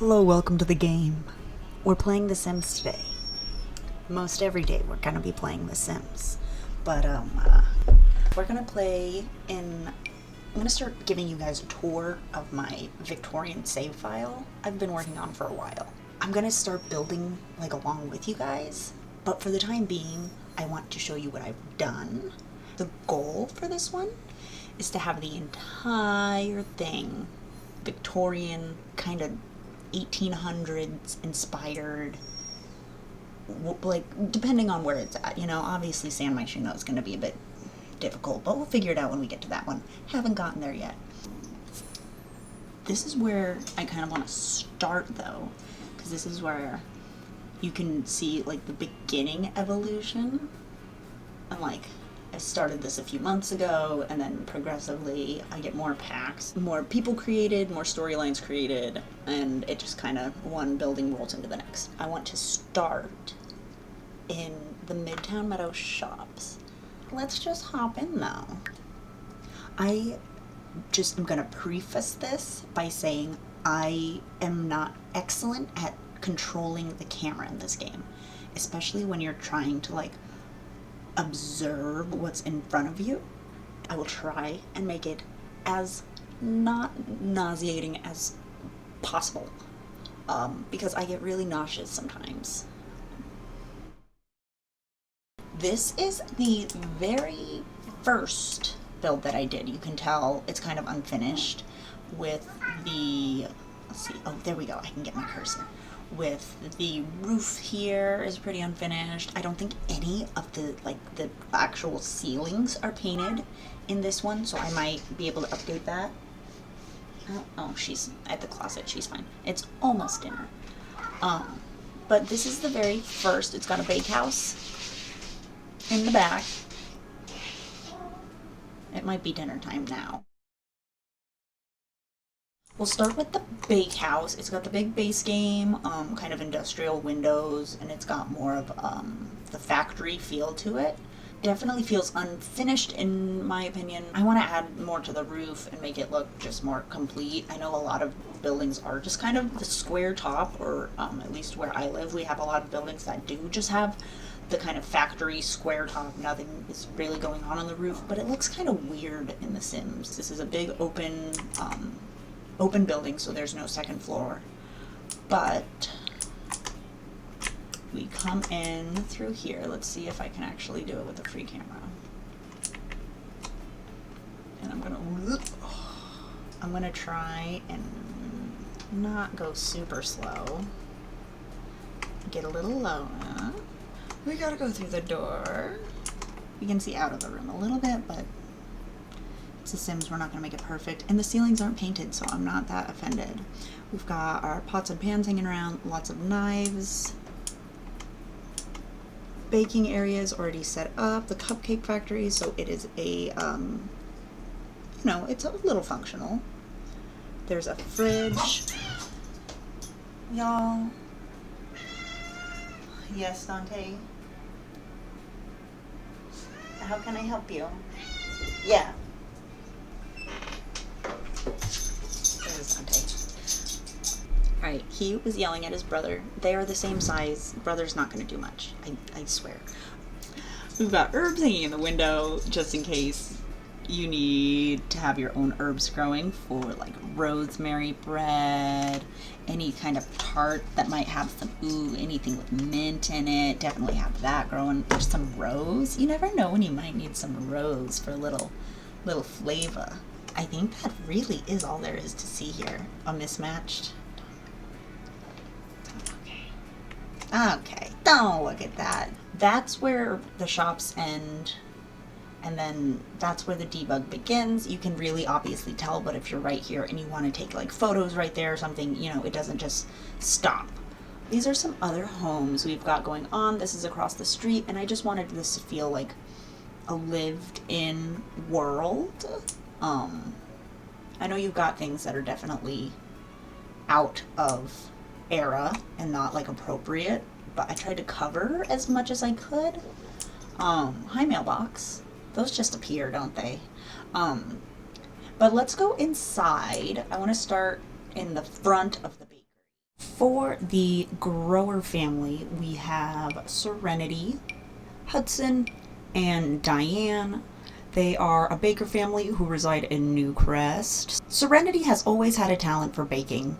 Hello, welcome to the game. We're playing The Sims today. Most every day we're gonna be playing The Sims. But, we're gonna play in... I'm gonna start giving you guys a tour of my Victorian save file I've been working on for a while. I'm gonna start building, like, along with you guys. But for the time being, I want to show you what I've done. The goal for this one is to have the entire thing Victorian, kind of 1800s inspired, like, depending on where it's at. You know, obviously San Myshuno is going to be a bit difficult, but we'll figure it out when we get to that one. Haven't gotten there yet. This is where I kind of want to start, though, because this is where you can see, like, the beginning evolution. And, like, I started this a few months ago, and then progressively I get more packs, more people created, more storylines created, and it just kind of one building rolls into the next. I want to start in the Midtown Meadows shops. Let's just hop in, though. I just am going to preface this by saying I am not excellent at controlling the camera in this game, especially when you're trying to, like, observe what's in front of you. I will try and make it as not nauseating as possible, because I get really nauseous sometimes. This is the very first build that I did. You can tell it's kind of unfinished with the, let's see, oh, there we go, I can get my cursor. With the roof here is pretty unfinished. I don't think any of the, like, the actual ceilings are painted in this one, so I might be able to update that. Oh, she's at the closet, she's fine. It's almost dinner. But this is the very first. It's got a bakehouse in the back. It might be dinner time now. We'll start with the bakehouse. It's got the big base game, kind of industrial windows, and it's got more of the factory feel to it. It definitely feels unfinished in my opinion. I want to add more to the roof and make it look just more complete. I know a lot of buildings are just kind of the square top, or at least where I live, we have a lot of buildings that do just have the kind of factory square top. Nothing is really going on the roof, but it looks kind of weird in The Sims. This is a big open building, so there's no second floor, but we come in through here. Let's see if I can actually do it with a free camera. And I'm gonna try and not go super slow. Get a little lower. We gotta go through the door. You can see out of the room a little bit, but it's The Sims, we're not going to make it perfect. And the ceilings aren't painted, so I'm not that offended. We've got our pots and pans hanging around, lots of knives. Baking areas already set up, the cupcake factory, so it is a, you know, it's a little functional. There's a fridge. Y'all. Yes, Dante? How can I help you? Yeah. Alright, he was yelling at his brother. They are the same size. Brother's not going to do much. I swear. We've got herbs hanging in the window, just in case you need to have your own herbs growing for, like, rosemary bread, any kind of tart that might have some, anything with mint in it. Definitely have that growing. There's some rose. You never know when you might need some rose for a little flavor. I think that really is all there is to see here. A mismatched. Okay, don't look at that. That's where the shops end, and then that's where the debug begins. You can really obviously tell, but if you're right here and you want to take, like, photos right there or something, you know, it doesn't just stop. These are some other homes we've got going on. This is across the street, and I just wanted this to feel like a lived-in world. I know you've got things that are definitely out of era and not, like, appropriate, but I tried to cover as much as I could. Hi, mailbox. Those just appear, don't they? But let's go inside. I want to start in the front of the bakery. For the grower family, we have Serenity, Hudson, and Diane. They are a baker family who reside in Newcrest. Serenity has always had a talent for baking,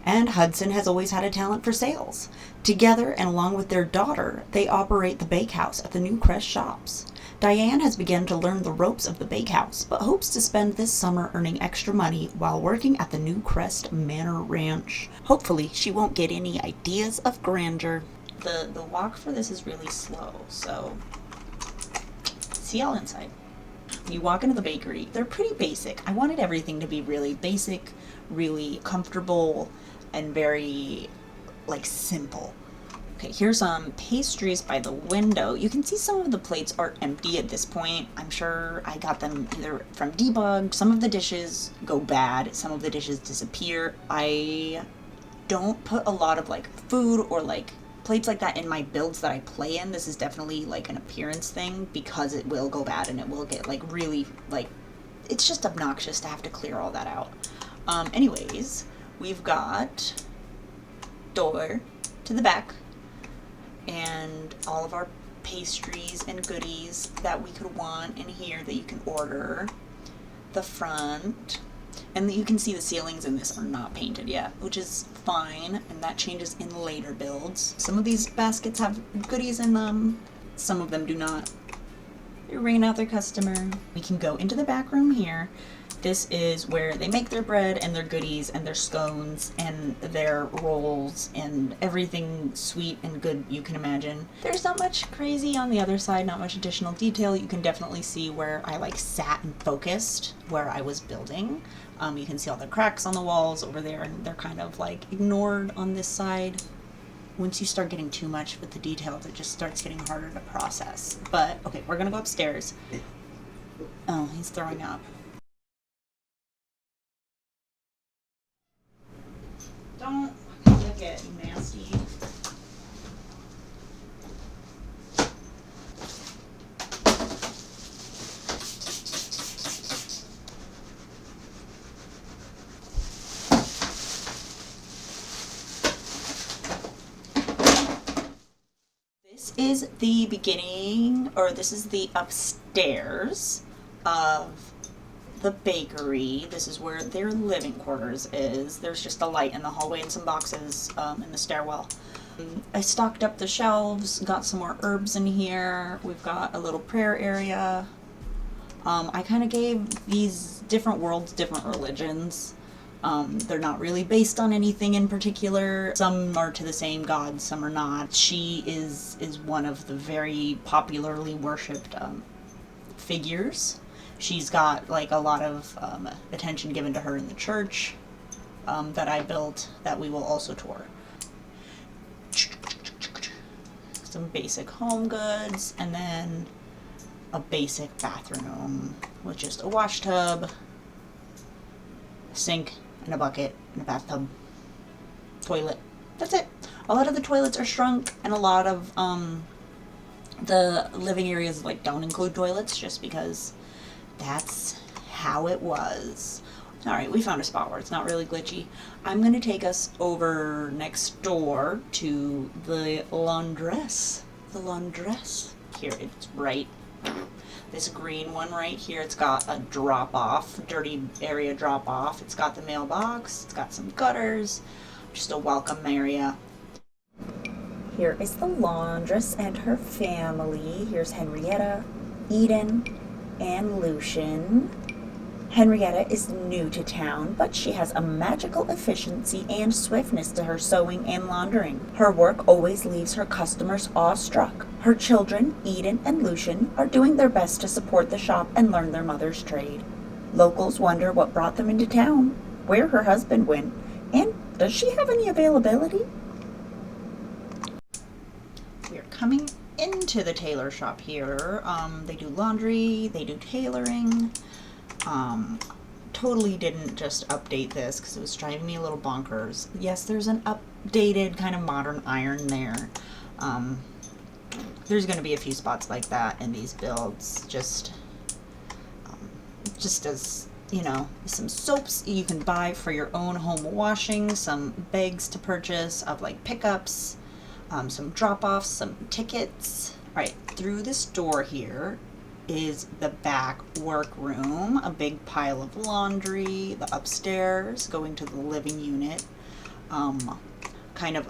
and Hudson has always had a talent for sales. Together, and along with their daughter, they operate the bakehouse at the Newcrest shops. Diane has begun to learn the ropes of the bakehouse, but hopes to spend this summer earning extra money while working at the Newcrest Manor Ranch. Hopefully, she won't get any ideas of grandeur. The walk for this is really slow, so see y'all inside. You walk into the bakery. They're pretty basic. I wanted everything to be really basic, really comfortable, and very, like, simple. Okay, here's pastries by the window. You can see some of the plates are empty at this point. I'm sure I got them either from debug. Some of the dishes go bad. Some of the dishes disappear. I don't put a lot of, like, food or, like, plates like that in my builds that I play in. This is definitely, like, an appearance thing because it will go bad and it will get, like, really, like, it's just obnoxious to have to clear all that out. Anyways, we've got door to the back and all of our pastries and goodies that we could want in here that you can order. The front, and you can see the ceilings in this are not painted yet, which is fine, and that changes in later builds. Some of these baskets have goodies in them, some of them do not. They're ringing out their customer. We can go into the back room here. This is where they make their bread and their goodies and their scones and their rolls and everything sweet and good you can imagine. There's not much crazy on the other side, not much additional detail. You can definitely see where I like sat and focused where I was building. You can see all the cracks on the walls over there, and they're kind of like ignored on this side. Once you start getting too much with the details, it just starts getting harder to process. But okay, we're gonna go upstairs. Oh, he's throwing up. Don't lick it, you nasty. This is the beginning, or this is the upstairs of the bakery. This is where their living quarters is. There's just a light in the hallway and some boxes in the stairwell. I stocked up the shelves, got some more herbs in here. We've got a little prayer area. I kind of gave these different worlds different religions. They're not really based on anything in particular. Some are to the same god, some are not. She is one of the very popularly worshipped figures. She's got like a lot of attention given to her in the church that I built that we will also tour. Some basic home goods, and then a basic bathroom with just a wash tub, a sink, and a bucket, and a bathtub, toilet. That's it. A lot of the toilets are shrunk, and a lot of the living areas like don't include toilets just because that's how it was. Alright, we found a spot where it's not really glitchy. I'm going to take us over next door to the laundress. The laundress. Here, it's right. This green one right here, it's got a drop-off, dirty area drop-off. It's got the mailbox, it's got some gutters, just a welcome area. Here is the laundress and her family. Here's Henrietta, Eden, and Lucian. Henrietta is new to town, but she has a magical efficiency and swiftness to her sewing and laundering. Her work always leaves her customers awestruck. Her children, Eden and Lucian, are doing their best to support the shop and learn their mother's trade. Locals wonder what brought them into town, where her husband went, and does she have any availability? We are coming into the tailor shop here. They do laundry, they do tailoring. Totally didn't just update this because it was driving me a little bonkers. Yes, there's an updated kind of modern iron there. There's going to be a few spots like that in these builds, just as you know, some soaps you can buy for your own home washing, some bags to purchase of like pickups, some drop-offs, some tickets. All right, through this door here is the back workroom, a big pile of laundry, the upstairs going to the living unit, kind of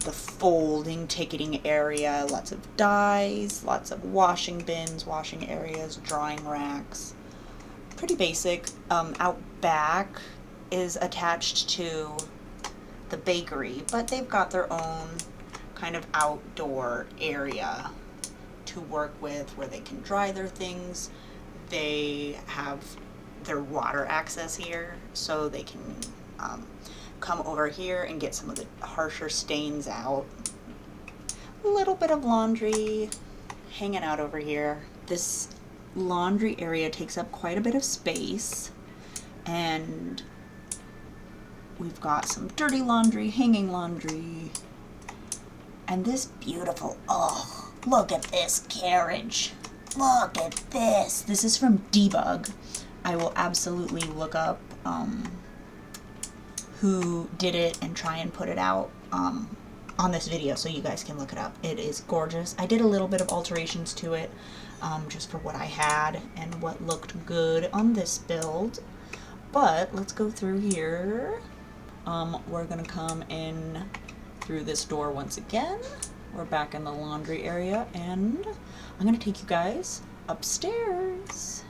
the folding ticketing area, lots of dyes, lots of washing bins, washing areas, drying racks. Pretty basic. Out back is attached to the bakery, but they've got their own kind of outdoor area to work with where they can dry their things. They have their water access here, so they can come over here and get some of the harsher stains out. A little bit of laundry hanging out over here. This laundry area takes up quite a bit of space, and we've got some dirty laundry, hanging laundry, and this beautiful, oh, look at this carriage. Look at this. This is from Debug. I will absolutely look up who did it and try and put it out on this video so you guys can look it up. It is gorgeous. I did a little bit of alterations to it just for what I had and what looked good on this build. But let's go through here. We're gonna come in through this door once again. We're back in the laundry area, and I'm gonna take you guys upstairs.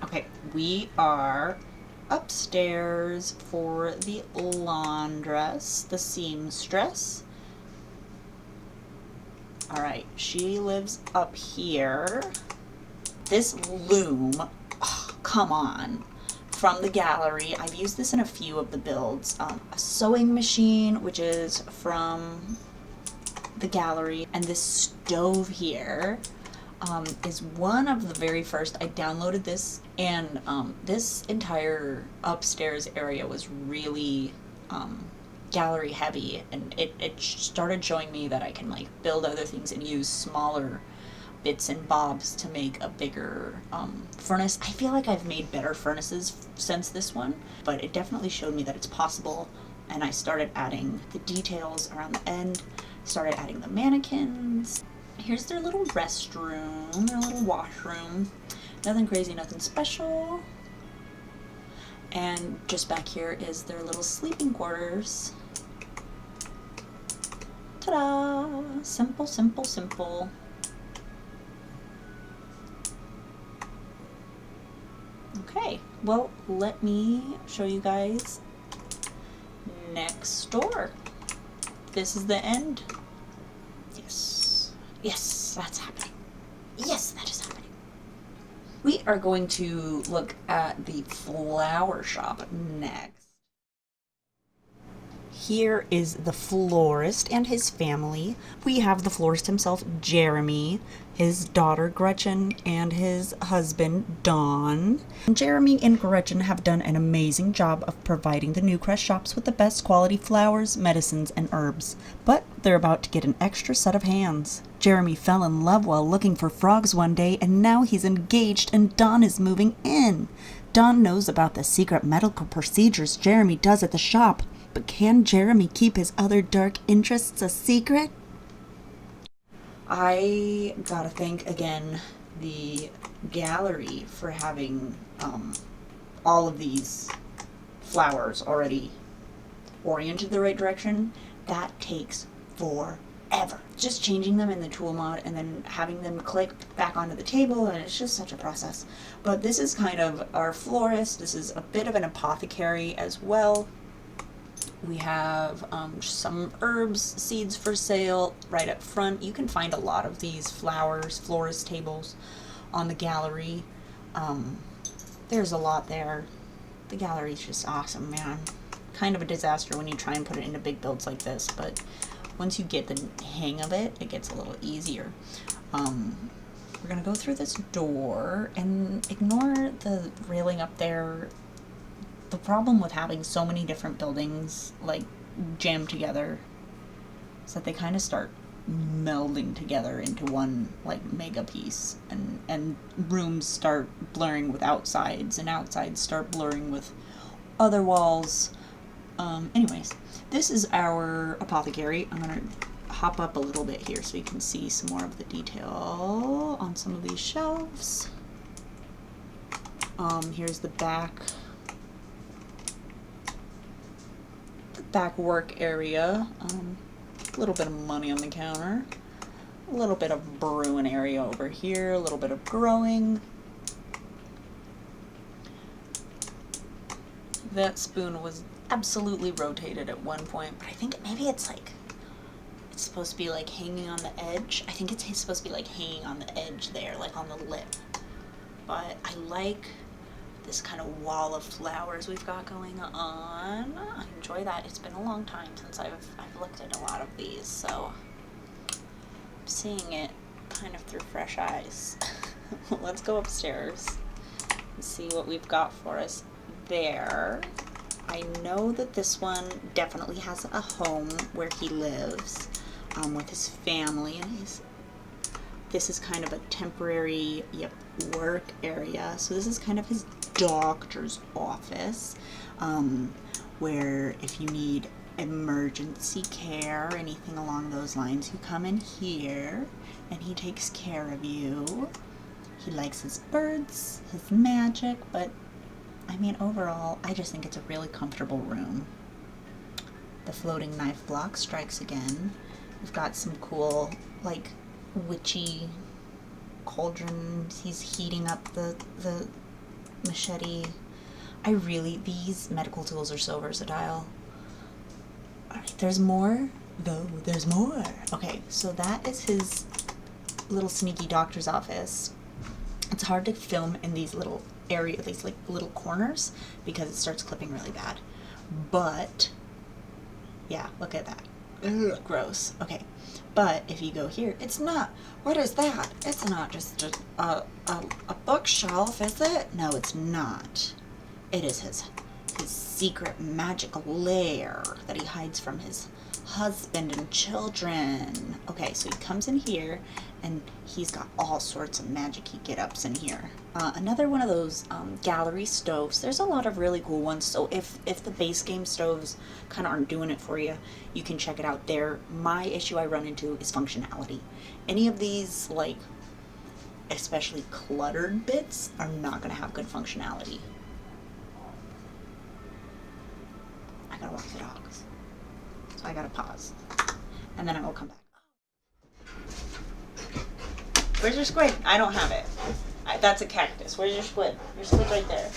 Okay, we are upstairs for the laundress, the seamstress. All right, she lives up here. This loom, oh, come on, from the gallery. I've used this in a few of the builds. A sewing machine, which is from the gallery, and this stove here is one of the very first. I downloaded this, and this entire upstairs area was really gallery heavy, and it started showing me that I can like build other things and use smaller bits and bobs to make a bigger furnace. I feel like I've made better furnaces since this one, but it definitely showed me that it's possible, and I started adding the details around the end, started adding the mannequins. Here's their little restroom, their little washroom. Nothing crazy, nothing special. And just back here is their little sleeping quarters. Ta-da! Simple, simple, simple. Okay, well, let me show you guys next door. This is the end. Yes. Yes, that's happening. Yes, that is happening. We are going to look at the flower shop next. Here is the florist and his family. We have the florist himself, Jeremy, his daughter Gretchen, and his husband Don. Jeremy and Gretchen have done an amazing job of providing the Newcrest shops with the best quality flowers, medicines, and herbs. But they're about to get an extra set of hands. Jeremy fell in love while looking for frogs one day, and now he's engaged and Don is moving in. Don knows about the secret medical procedures Jeremy does at the shop. But can Jeremy keep his other dark interests a secret? I gotta thank again the gallery for having all of these flowers already oriented the right direction. That takes forever. Just changing them in the tool mod and then having them click back onto the table, and it's just such a process. But this is kind of our florist. This is a bit of an apothecary as well. We have some herbs, seeds for sale right up front. You can find a lot of these flowers, florist tables on the gallery. There's a lot there. The gallery is just awesome, man. Kind of a disaster when you try and put it into big builds like this, but once you get the hang of it, it gets a little easier. We're gonna go through this door and ignore the railing up there. The problem with having so many different buildings like jammed together is that they kind of start melding together into one like mega piece, and rooms start blurring with outsides and outsides start blurring with other walls. Anyways, this is our apothecary. I'm gonna hop up a little bit here so you can see some more of the detail on some of these shelves. Here's the back work area. A little bit of money on the counter, a little bit of brewing area over here, a little bit of growing. That spoon was absolutely rotated at one point, but I think maybe it's supposed to be like hanging on the edge. I think it's supposed to be like hanging on the edge there, like on the lip. But I like this kind of wall of flowers we've got going on. I enjoy that. It's been a long time since I've looked at a lot of these, so I'm seeing it kind of through fresh eyes. Let's go upstairs and see what we've got for us there. I know that this one definitely has a home where he lives with his family, and this is kind of a temporary work area. So this is kind of his doctor's office, where if you need emergency care or anything along those lines, you come in here and he takes care of you. He likes his birds, his magic, but I mean overall I just think it's a really comfortable room. The floating knife block strikes again. We've got some cool like witchy cauldrons. He's heating up the machete. These medical tools are so versatile. Alright, there's more though. There's more. Okay, so that is his little sneaky doctor's office. It's hard to film in these little areas, these like little corners, because it starts clipping really bad. But yeah, look at that. Ugh, gross. Okay, but if you go here, it's not. What is that? It's not just a bookshelf, is it? No, it's not. It is his secret magical lair that he hides from his husband and children. Okay, so he comes in here and he's got all sorts of magic-y get-ups in here. Another one of those gallery stoves. There's a lot of really cool ones, so if the base game stoves kind of aren't doing it for you, you can check it out there. My issue I run into is functionality. Any of these, like, especially cluttered bits, are not going to have good functionality. I gotta walk the dogs, so I gotta pause, and then I will come back. Where's your squid? I don't have it. That's a cactus. Where's your squid? Your squid's right there.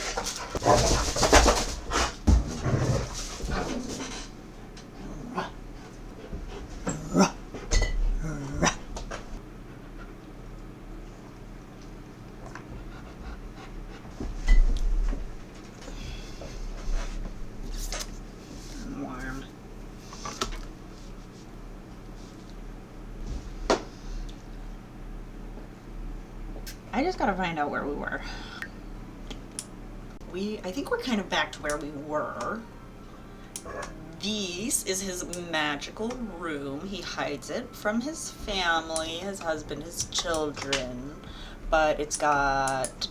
Warm. I just gotta find out where we were. I think we're kind of back to where we were. This is his magical room. He hides it from his family, his husband, his children. But it's got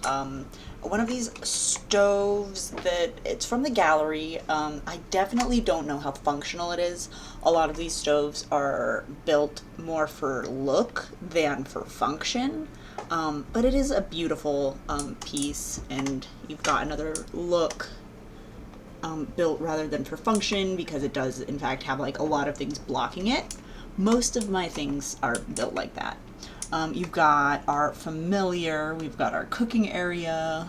one of these stoves that it's from the gallery. I definitely don't know how functional it is. A lot of these stoves are built more for look than for function. But it is a beautiful piece, and you've got another look built rather than for function, because it does in fact have like a lot of things blocking it. Most of my things are built like that. You've got our familiar, we've got our cooking area,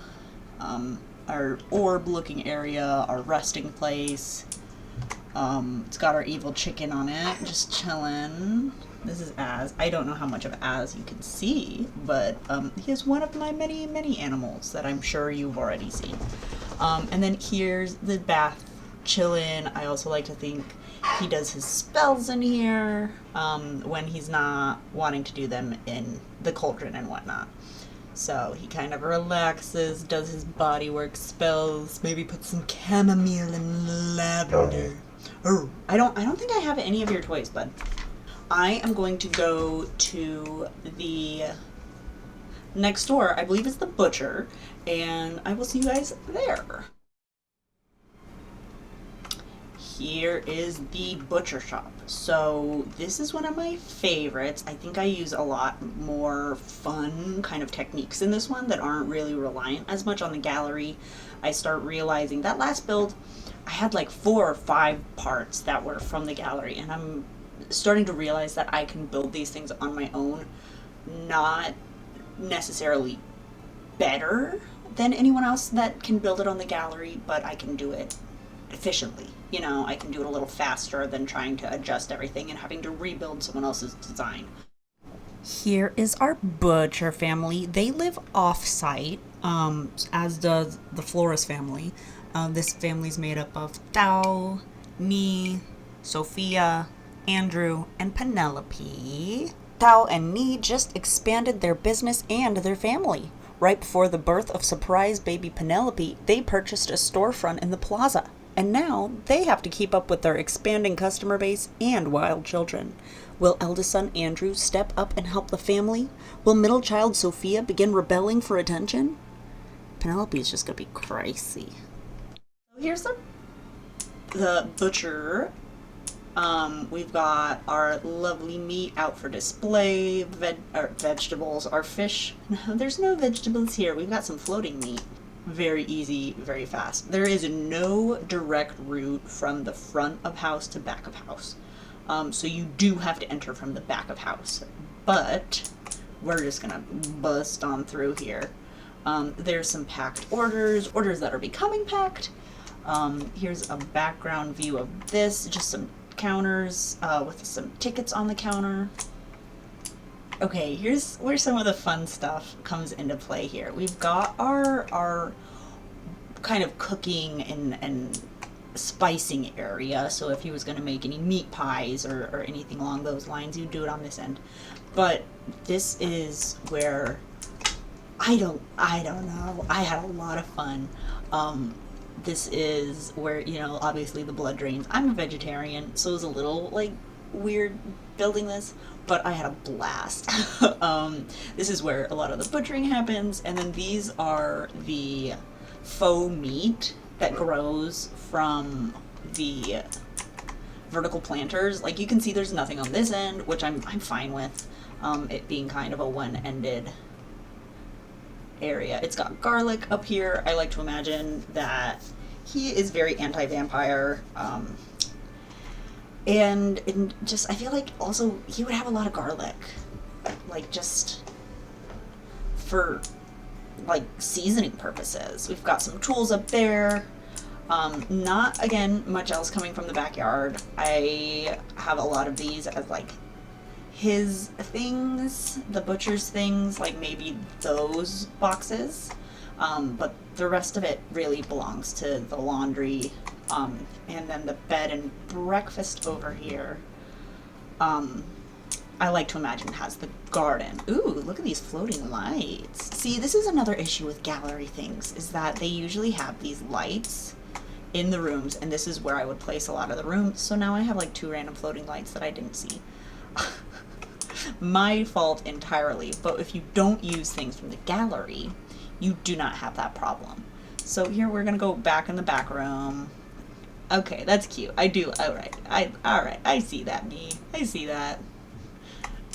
our orb looking area, our resting place. It's got our evil chicken on it, just chilling. This is Az. I don't know how much of Az you can see, but he is one of my many, many animals that I'm sure you've already seen. And then here's the bath, chillin'. I also like to think he does his spells in here when he's not wanting to do them in the cauldron and whatnot. So he kind of relaxes, does his bodywork spells, maybe puts some chamomile and lavender. Oh, I don't think I have any of your toys, bud. I am going to go to the next door, I believe it's the butcher, and I will see you guys there. Here is the butcher shop. So this is one of my favorites. I think I use a lot more fun kind of techniques in this one that aren't really reliant as much on the gallery. I start realizing that last build I had like 4 or 5 parts that were from the gallery, and I'm starting to realize that I can build these things on my own, not necessarily better than anyone else that can build it on the gallery, but I can do it efficiently. You know, I can do it a little faster than trying to adjust everything and having to rebuild someone else's design. Here is our butcher family. They live off-site, as does the Florist family. This family's made up of Tao, Nee, Sophia, Andrew, and Penelope. Tao and Nee just expanded their business and their family. Right before the birth of surprise baby Penelope, they purchased a storefront in the plaza. And now they have to keep up with their expanding customer base and wild children. Will eldest son Andrew step up and help the family? Will middle child Sophia begin rebelling for attention? Penelope is just gonna be crazy. So here's the butcher. We've got our lovely meat out for display, vegetables, our fish. There's no vegetables here. We've got some floating meat. Very easy, very fast. There is no direct route from the front of house to back of house. So you do have to enter from the back of house. But we're just gonna bust on through here. There's some packed orders that are becoming packed. Here's a background view of this, just some counters with some tickets on the counter. Okay, here's where some of the fun stuff comes into play here. We've got our kind of cooking and spicing area. So if he was going to make any meat pies or anything along those lines, you'd do it on this end. But this is where I don't know. I had a lot of fun. This is where, you know, obviously the blood drains. I'm a vegetarian, so it was a little like weird building this, but I had a blast. This is where a lot of the butchering happens, and then these are the faux meat that grows from the vertical planters. Like you can see there's nothing on this end, which I'm fine with, it being kind of a one-ended area. It's got garlic up here. I like to imagine that he is very anti-vampire, and just I feel like also he would have a lot of garlic, like just for like seasoning purposes. We've got some tools up there. Not again much else coming from the backyard. I have a lot of these as like his things, the butcher's things, like maybe those boxes, but the rest of it really belongs to the laundry, and then the bed and breakfast over here, I like to imagine has the garden. Ooh, look at these floating lights. See, this is another issue with gallery things, is that they usually have these lights in the rooms, and this is where I would place a lot of the rooms, so now I have like 2 random floating lights that I didn't see. My fault entirely, but if you don't use things from the gallery, you do not have that problem. So here we're gonna go back in the back room. Okay, that's cute. I do. All right. I see that, me. I see that.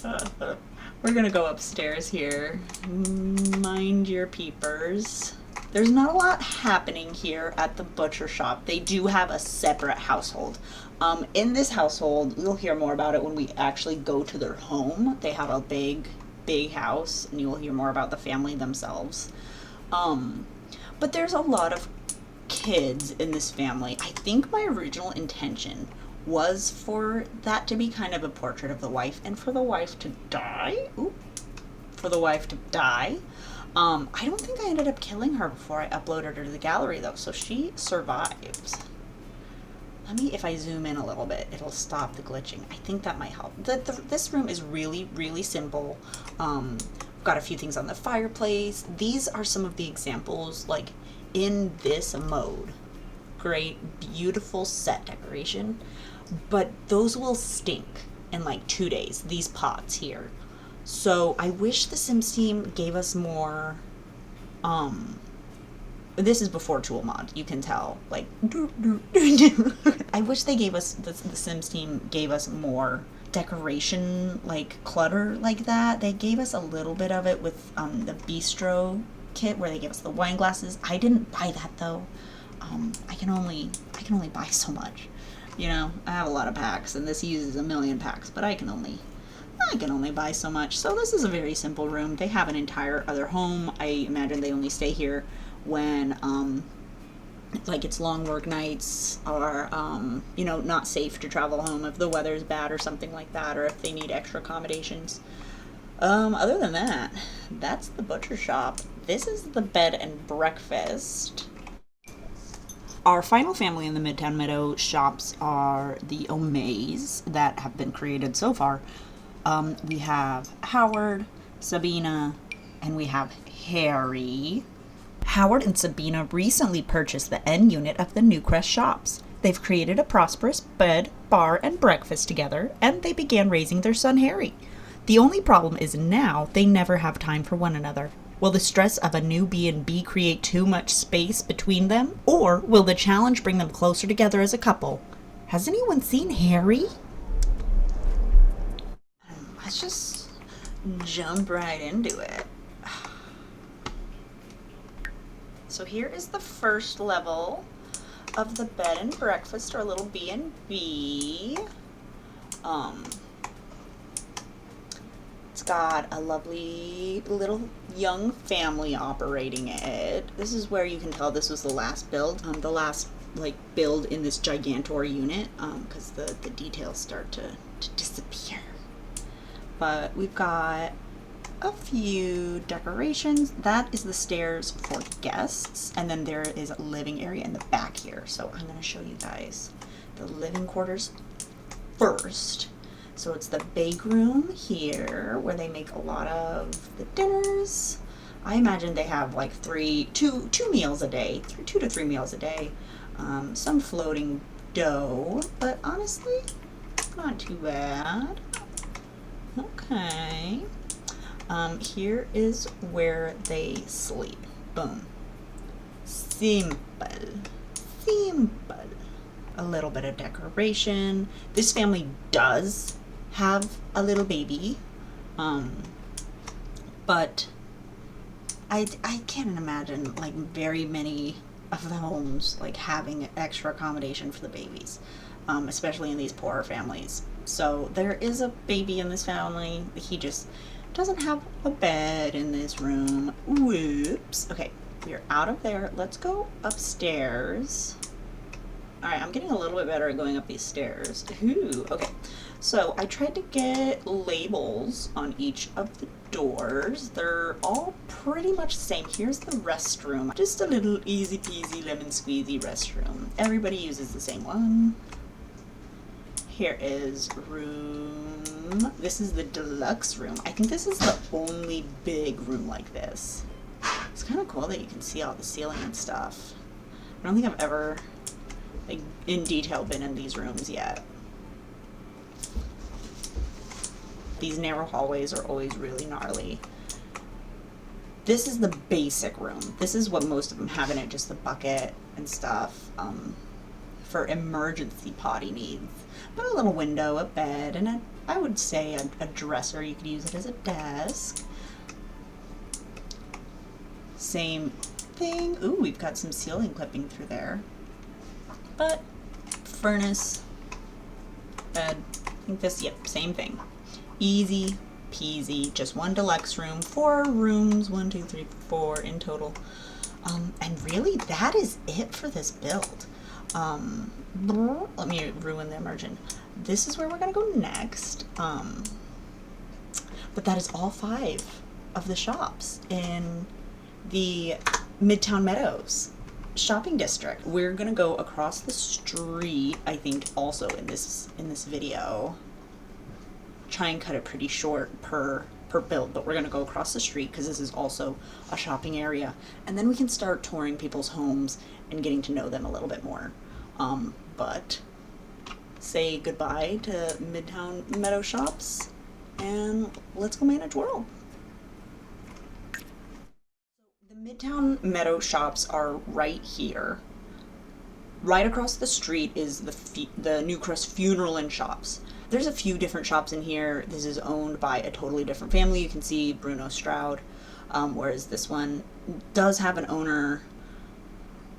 We're gonna go upstairs here. Mind your peepers. There's not a lot happening here at the butcher shop. They do have a separate household. In this household, we'll hear more about it when we actually go to their home. They have a big house, and you will hear more about the family themselves. But there's a lot of kids in this family. I think my original intention was for that to be kind of a portrait of the wife, and for the wife to die. Ooh. For the wife to die. I don't think I ended up killing her before I uploaded her to the gallery though, so she survives. Let me, if I zoom in a little bit, it'll stop the glitching. I think that might help. This room is really, really simple. Got a few things on the fireplace. These are some of the examples, like in this mode. Great, beautiful set decoration, but those will stink. in like 2 days, these pots here. So I wish the Sims team gave us more, this is before tool mod, you can tell, like, I wish they gave us, the Sims team gave us more decoration, like clutter like that. They gave us a little bit of it with the bistro kit where they gave us the wine glasses. I didn't buy that though. I can only buy so much. You know, I have a lot of packs and this uses a million packs, but I can only buy so much. So this is a very simple room. They have an entire other home. I imagine they only stay here when like it's long work nights or you know, not safe to travel home if the weather's bad or something like that, or if they need extra accommodations. Other than that, that's the butcher shop. This is the bed and breakfast. Our final family in the Midtown Meadow shops are the O'Mays that have been created so far. We have Howard, Sabina, and we have Harry. Howard and Sabina recently purchased the N unit of the Newcrest shops. They've created a prosperous bed, bar, and breakfast together, and they began raising their son Harry. The only problem is now they never have time for one another. Will the stress of a new B&B create too much space between them? Or will the challenge bring them closer together as a couple? Has anyone seen Harry? Let's just jump right into it. So here is the first level of the bed and breakfast, or little B&B. It's got a lovely little young family operating it. This is where you can tell this was the last build, the last like build in this Gigantor unit, because the details start to disappear. But we've got a few decorations. That is the stairs for guests, and then there is a living area in the back here. So I'm going to show you guys the living quarters first. So it's the bake room here where they make a lot of the dinners. I imagine they have like two meals a day, 2 to 3 meals a day. Some floating dough, but honestly, not too bad. Okay. Here is where they sleep. Boom. Simple. Simple. A little bit of decoration. This family does have a little baby, but I can't imagine like very many of the homes like having extra accommodation for the babies, especially in these poorer families. So there is a baby in this family. He just doesn't have a bed in this room. Whoops. Okay, we're out of there. Let's go upstairs. All right, I'm getting a little bit better at going up these stairs. Ooh, okay. So I tried to get labels on each of the doors. They're all pretty much the same. Here's the restroom. Just a little easy peasy lemon squeezy restroom. Everybody uses the same one. Here is room. This is the deluxe room. I think this is the only big room like this. It's kind of cool that you can see all the ceiling and stuff. I don't think I've ever like in detail been in these rooms yet. These narrow hallways are always really gnarly. This is the basic room. This is what most of them have in it, just the bucket and stuff for emergency potty needs. But a little window, a bed, and I would say a dresser. You could use it as a desk. Same thing. Ooh, we've got some ceiling clipping through there. But furnace, bed, I think this, yep, same thing. Easy peasy, just one deluxe room, 4 rooms, 1, 2, 3, 4 in total. And really that is it for this build. Let me ruin the immersion. This is where we're gonna go next. But that is all 5 of the shops in the Midtown Meadows shopping district. We're gonna go across the street, I think, also in this video. Try and cut it pretty short per build, but we're gonna go across the street because this is also a shopping area, and then we can start touring people's homes and getting to know them a little bit more. But say goodbye to Midtown Meadow Shops and let's go manage world. The Midtown Meadow Shops are right here. Right across the street is the Newcrest Funeral and Shops. There's a few different shops in here. This is owned by a totally different family. You can see Bruno Stroud, whereas this one does have an owner.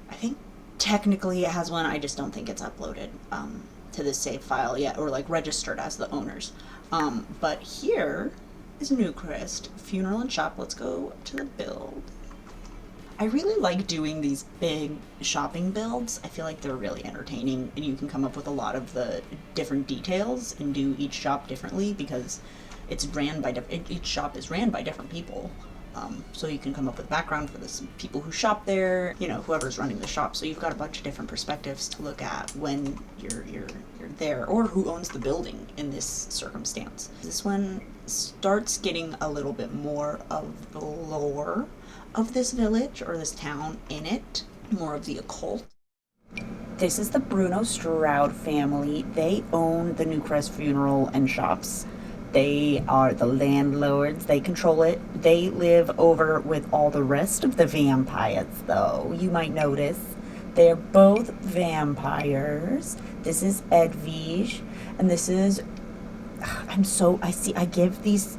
I think technically it has one. I just don't think it's uploaded to this save file yet, or like registered as the owners. But here is Newcrest Funeral and Shop. Let's go to the build. I really like doing these big shopping builds. I feel like they're really entertaining, and you can come up with a lot of the different details and do each shop differently because it's ran by each shop is ran by different people. So you can come up with background for the people who shop there, you know, whoever's running the shop. So you've got a bunch of different perspectives to look at when you're there, or who owns the building in this circumstance. This one starts getting a little bit more of the lore of this village or this town in it, more of the occult. This is the Bruno Stroud family. They own the Newcrest Funeral and Shops. They are the landlords. They control it. They live over with all the rest of the vampires, though. You might notice they're both vampires. This is Edwige, and this is, I give these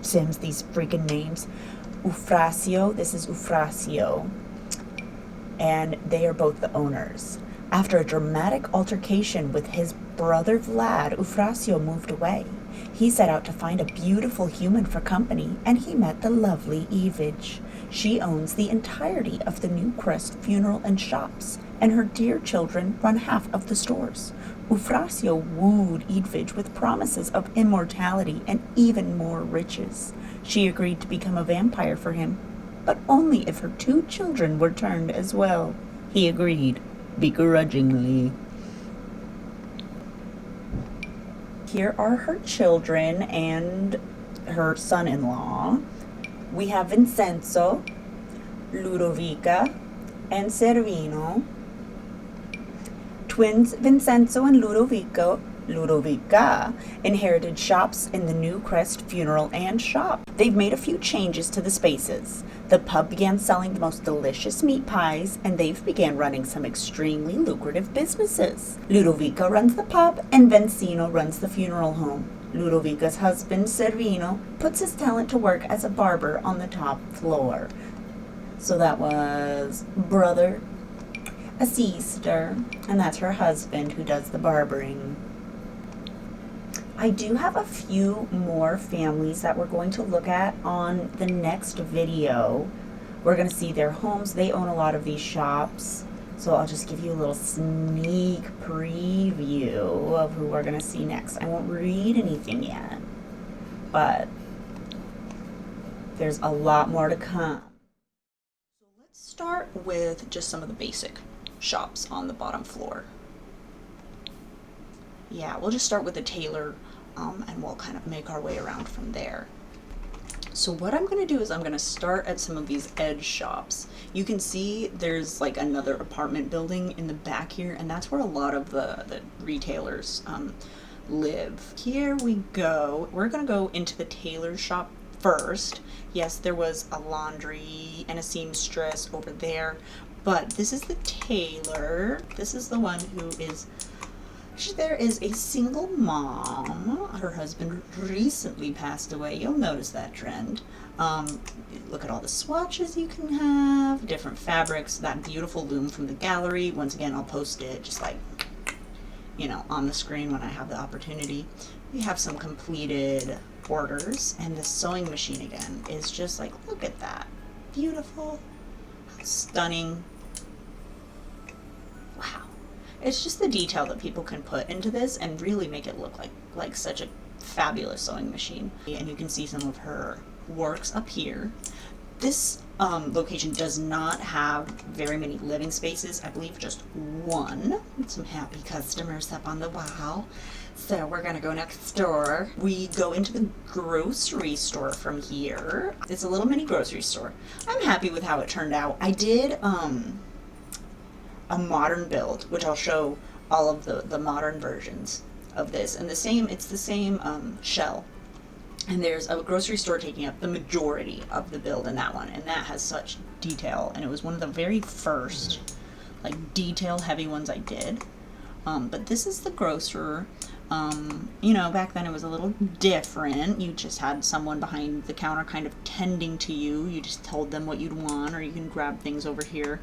Sims these freaking names. Eufrasio, this is Eufrasio, and they are both the owners. After a dramatic altercation with his brother Vlad, Eufrasio moved away. He set out to find a beautiful human for company, and he met the lovely Edwige. She owns the entirety of the Newcrest Funeral and Shops, and her dear children run half of the stores. Eufrasio wooed Edwige with promises of immortality and even more riches. She agreed to become a vampire for him, but only if her 2 children were turned as well. He agreed, begrudgingly. Here are her children and her son-in-law. We have Vincenzo, Ludovica, and Servino. Twins Vincenzo and Ludovica inherited shops in the Newcrest Funeral and Shop. They've made a few changes to the spaces. The pub began selling the most delicious meat pies, and they've began running some extremely lucrative businesses. Ludovica runs the pub, and Vincino runs the funeral home. Ludovica's husband, Servino, puts his talent to work as a barber on the top floor. So that was brother, a sister, and that's her husband who does the barbering. I do have a few more families that we're going to look at on the next video. We're going to see their homes. They own a lot of these shops. So I'll just give you a little sneak preview of who we're going to see next. I won't read anything yet, but there's a lot more to come. So let's start with just some of the basic shops on the bottom floor. Yeah, we'll just start with the tailor, and we'll kind of make our way around from there. So what I'm going to do is I'm going to start at some of these edge shops. You can see there's like another apartment building in the back here, and that's where a lot of the retailers live. Here we go. We're going to go into the tailor shop first. Yes, there was a laundry and a seamstress over there, but this is the tailor. This is the one who is... There is a single mom. Her husband recently passed away. You'll notice that trend. Look at all the swatches you can have, different fabrics, that beautiful loom from the gallery. Once again, I'll post it just like, you know, on the screen when I have the opportunity. We have some completed orders, and the sewing machine again is just like, look at that. Beautiful, stunning. Wow. It's just the detail that people can put into this and really make it look like such a fabulous sewing machine. And you can see some of her works up here. This location does not have very many living spaces. I believe just one. Some happy customers up on the wall. So we're gonna go next door. We go into the grocery store from here. It's a little mini grocery store. I'm happy with how it turned out. I did a modern build, which I'll show all of the modern versions of this. And it's the same shell. And there's a grocery store taking up the majority of the build in that one, and that has such detail. And it was one of the very first, like, detail-heavy ones I did. But this is the grocer. You know, back then it was a little different. You just had someone behind the counter kind of tending to you. You just told them what you'd want, or you can grab things over here.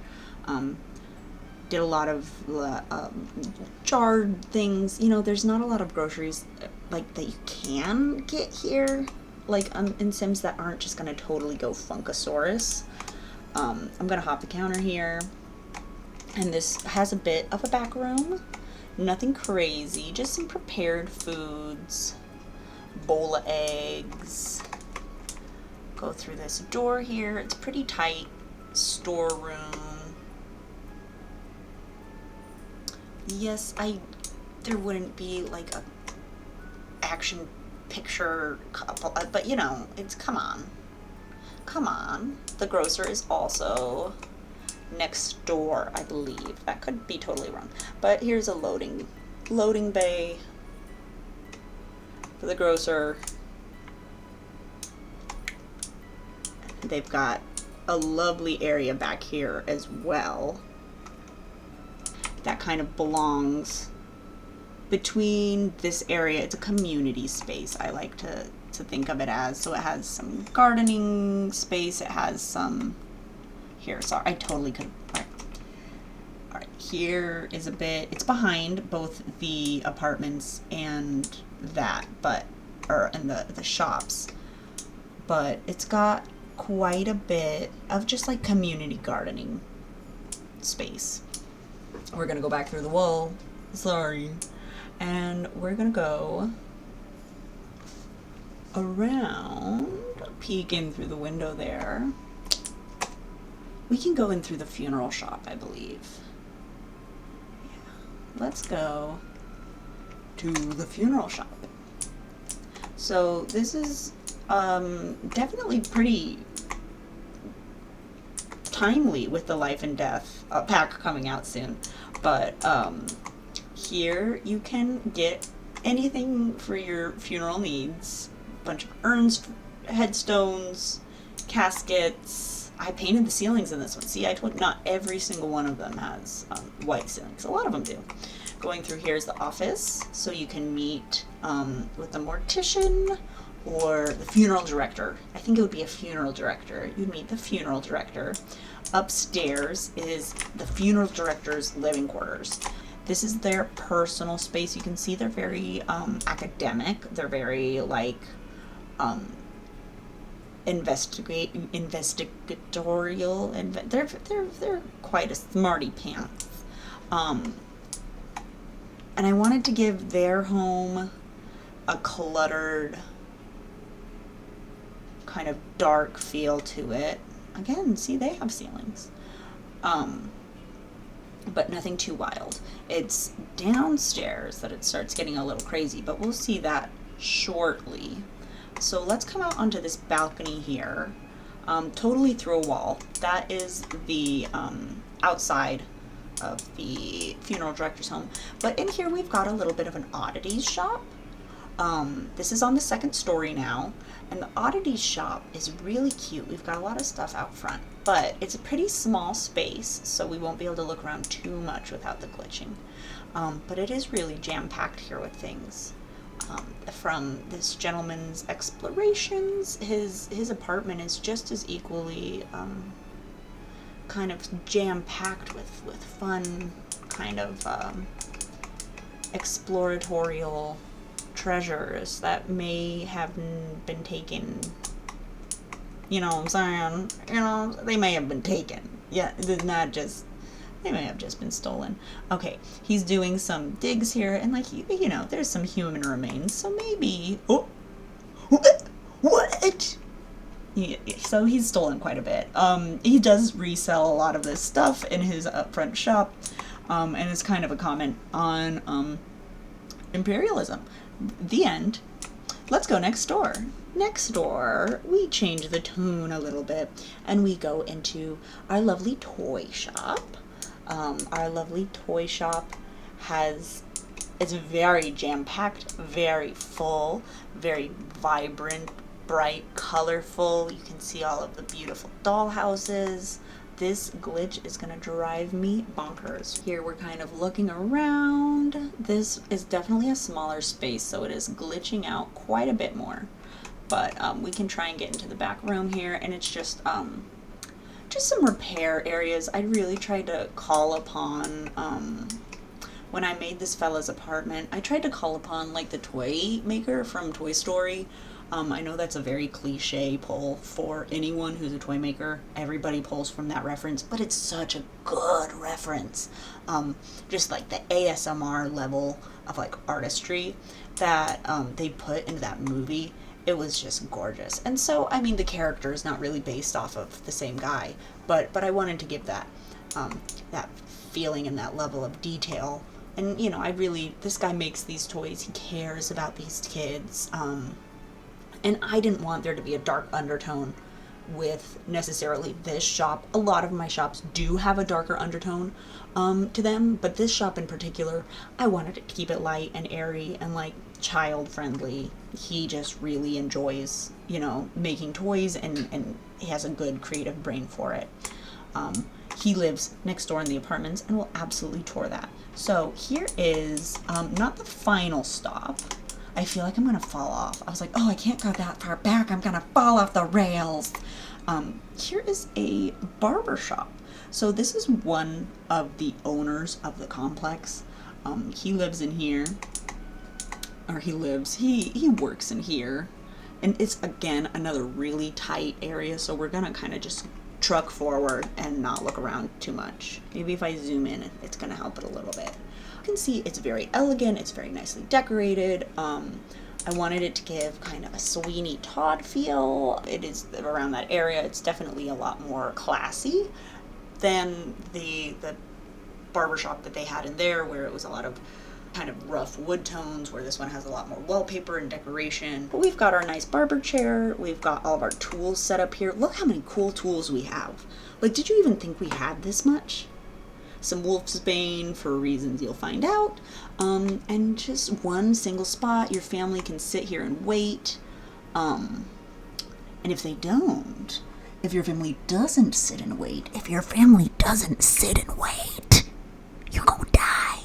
Did a lot of jarred things. You know, there's not a lot of groceries like that you can get here, like in Sims, that aren't just gonna totally go Funkasaurus. I'm gonna hop the counter here, and this has a bit of a back room. Nothing crazy, just some prepared foods, bowl of eggs. Go through this door here. It's pretty tight. Storeroom. Yes, there wouldn't be like a action picture couple, but you know, come on. The grocer is also next door, I believe. That could be totally wrong. But here's a loading bay for the grocer. They've got a lovely area back here as well. That kind of belongs between this area. It's a community space, I like to think of it as. So it has some gardening space. It has some here. Sorry, I totally could. All right, here is a bit. It's behind both the apartments and that, and the shops. But it's got quite a bit of just like community gardening space. We're gonna go back through the wall. Sorry. And we're gonna go around, peek in through the window there. We can go in through the funeral shop, I believe. Yeah. Let's go to the funeral shop. So this is definitely pretty timely with the life and death pack coming out soon. But here you can get anything for your funeral needs. A bunch of urns, headstones, caskets. I painted the ceilings in this one. See, I told not every single one of them has white ceilings. A lot of them do. Going through here is the office, so you can meet with the mortician or the funeral director. I think it would be a funeral director. You'd meet the funeral director. Upstairs is the funeral director's living quarters. This is their personal space. You can see they're very academic. They're very like investigatorial, and they're quite a smarty pants. And I wanted to give their home a cluttered, kind of dark feel to it. Again, see, they have ceilings. But nothing too wild. It's downstairs that it starts getting a little crazy, but we'll see that shortly. So let's come out onto this balcony here, totally through a wall. That is the outside of the funeral director's home. But in here we've got a little bit of an oddities shop. This is on the second story now, and the oddities shop is really cute. We've got a lot of stuff out front, but it's a pretty small space, so we won't be able to look around too much without the glitching. But it is really jam-packed here with things. From this gentleman's explorations, his apartment is just as equally kind of jam-packed with fun, kind of exploratorial treasures that may have been taken. You know what I'm saying? You know, they may have been taken. Yeah, it's not just, they may have just been stolen. Okay, he's doing some digs here, and like, you know, there's some human remains, so maybe, oh, what? Yeah, so he's stolen quite a bit. He does resell a lot of this stuff in his upfront shop, and it's kind of a comment on imperialism. The end. Let's go next door. Next door, we change the tune a little bit, and we go into our lovely toy shop. Our lovely toy shop it's very jam-packed, very full, very vibrant, bright, colorful. You can see all of the beautiful doll houses. This glitch is gonna drive me bonkers. Here we're kind of looking around. This is definitely a smaller space, so it is glitching out quite a bit more. But we can try and get into the back room here, and it's just some repair areas. I really tried to call upon, when I made this fella's apartment, I tried to call upon like the toy maker from Toy Story. I know that's a very cliche pull for anyone who's a toy maker. Everybody pulls from that reference, but it's such a good reference. Just like the ASMR level of like artistry that they put into that movie. It was just gorgeous. And so, I mean, the character is not really based off of the same guy, but I wanted to give that that feeling and that level of detail. And you know, this guy makes these toys. He cares about these kids. And I didn't want there to be a dark undertone with necessarily this shop. A lot of my shops do have a darker undertone to them, but this shop in particular, I wanted it to keep it light and airy and like child friendly. He just really enjoys, you know, making toys, and he has a good creative brain for it. He lives next door in the apartments and will absolutely tour that. So here is not the final stop. I feel like I'm gonna fall off. I was like, oh, I can't go that far back. I'm gonna fall off the rails. Here is a barber shop. So this is one of the owners of the complex. He lives in here, or he works in here. And it's, again, another really tight area, so we're gonna kind of just truck forward and not look around too much. Maybe if I zoom in, it's gonna help it a little bit. You can see it's very elegant, it's very nicely decorated. I wanted it to give kind of a Sweeney Todd feel. It is around that area. It's definitely a lot more classy than the barbershop that they had in there, where it was a lot of kind of rough wood tones, where this one has a lot more wallpaper and decoration. But we've got our nice barber chair. We've got all of our tools set up here. Look how many cool tools we have. Like, did you even think we had this much? Some wolf's bane for reasons you'll find out, and just one single spot. Your family can sit here and wait, and if they don't, if your family doesn't sit and wait, you're gonna die.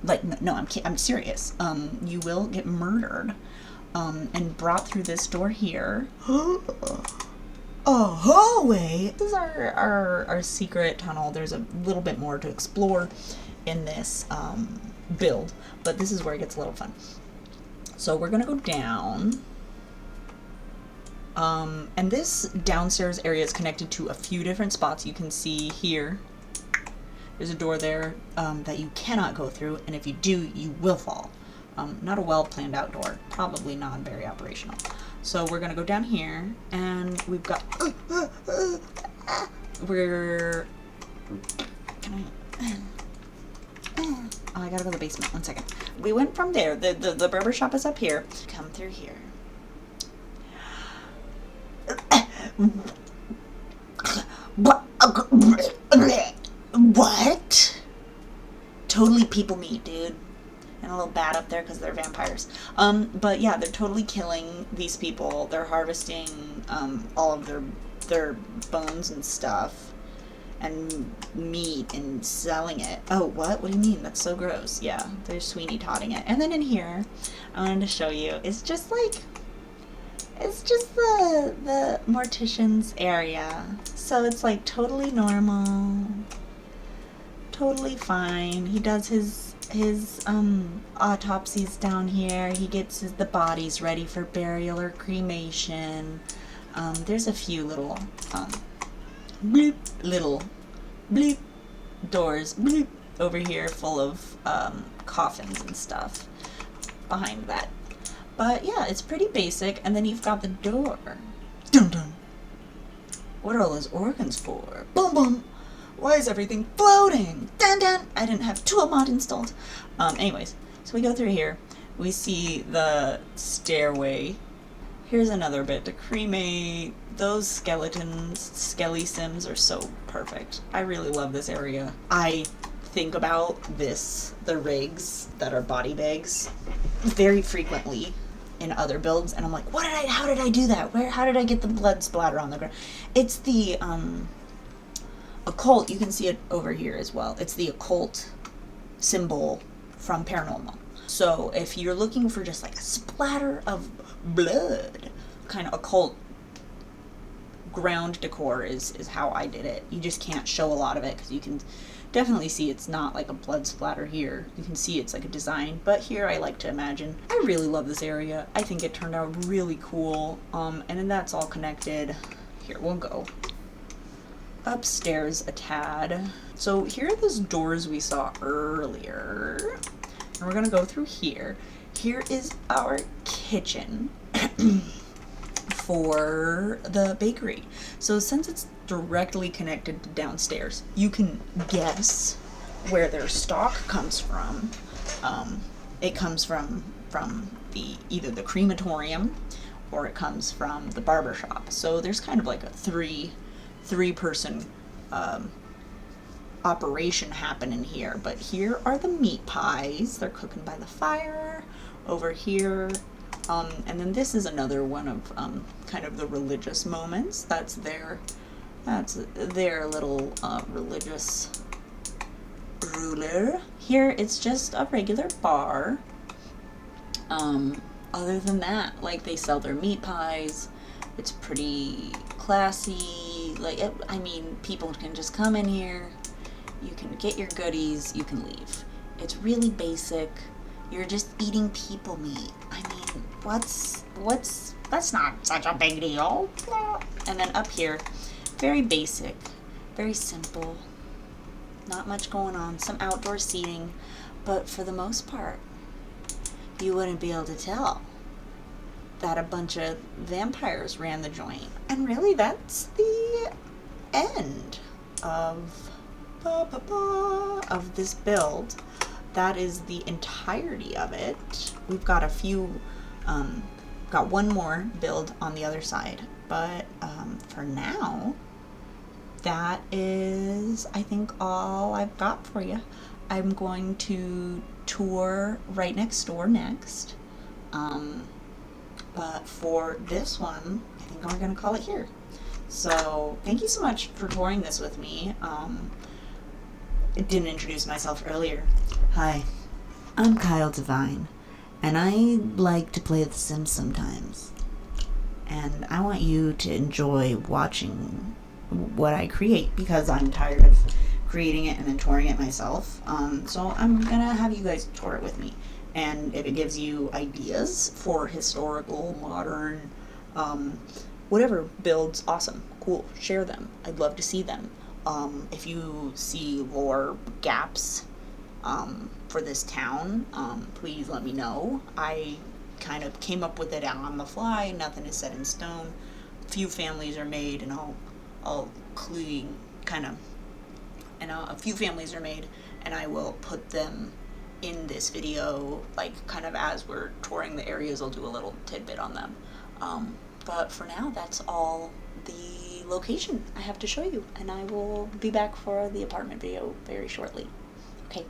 Like, no, I'm serious. You will get murdered, and brought through this door here. A hallway. This is our secret tunnel. There's a little bit more to explore in this build, but this is where it gets a little fun. So we're gonna go down, and this downstairs area is connected to a few different spots. You can see here there's a door there that you cannot go through, and if you do, you will fall. Not a well planned out door, probably not very operational. So we're gonna go down here, and we've got, oh, I gotta go to the basement, 1 second. We went from there, the barber shop is up here. Come through here. What? Totally people meat, dude. And a little bat up there because they're vampires. But yeah, they're totally killing these people. They're harvesting all of their bones and stuff and meat and selling it. Oh, what? What do you mean? That's so gross. Yeah, they're Sweeney Todding it. And then in here, I wanted to show you, it's just the mortician's area. So it's like totally normal, totally fine. He does his autopsies down here. He gets the bodies ready for burial or cremation. There's a few little bleep doors over here full of coffins and stuff behind that. But yeah, it's pretty basic. And then you've got the door. Dun dun. What are all those organs for? Boom boom. Why is everything floating? Dun dun! I didn't have tool mod installed. Anyways, so we go through here. We see the stairway. Here's another bit to cremate. Those skeletons, skelly sims are so perfect. I really love this area. I think about the rigs that are body bags very frequently in other builds, and I'm like, how did I do that? How did I get the blood splatter on the ground? It's the occult. You can see it over here as well. It's the occult symbol from paranormal. So if you're looking for just like a splatter of blood, kind of occult ground decor is how I did it. You just can't show a lot of it because you can definitely see it's not like a blood splatter here. You can see it's like a design, but here I like to imagine. I really love this area. I think it turned out really cool. And then that's all connected. Here, we'll go upstairs a tad. So here are those doors we saw earlier. And we're gonna go through here. Here is our kitchen for the bakery. So since it's directly connected to downstairs, you can guess where their stock comes from. It comes from either the crematorium or it comes from the barber shop. So there's kind of like a three-person operation happening here. But here are the meat pies. They're cooking by the fire over here. And then this is another one of kind of the religious moments. That's their little religious ruler. Here it's just a regular bar. Other than that, like, they sell their meat pies. It's pretty classy. Like, I mean, people can just come in here. You can get your goodies. You can leave. It's really basic. You're just eating people meat. I mean, that's not such a big deal. And then up here, very basic, very simple, not much going on, some outdoor seating, but for the most part, you wouldn't be able to tell that a bunch of vampires ran the joint. And really, that's the end of this build. That is the entirety of it. We've got got one more build on the other side, but for now, that is, I think, all I've got for you. I'm going to tour right next door next, but for this one, I think we're gonna call it here. So thank you so much for touring this with me. I didn't introduce myself earlier. Hi, I'm Kyle Devine, and I like to play The Sims sometimes. And I want you to enjoy watching what I create because I'm tired of creating it and then touring it myself. So I'm gonna have you guys tour it with me. And if it gives you ideas for historical, modern, whatever builds, awesome, cool, share them. I'd love to see them. If you see lore gaps for this town, please let me know. I kind of came up with it on the fly. Nothing is set in stone. Few families are made, and I'll kind of, and a few families are made, and I will put them in this video, like, kind of as we're touring the areas. I'll do a little tidbit on them. But for now, that's all the location I have to show you, and I will be back for the apartment video very shortly. Okay.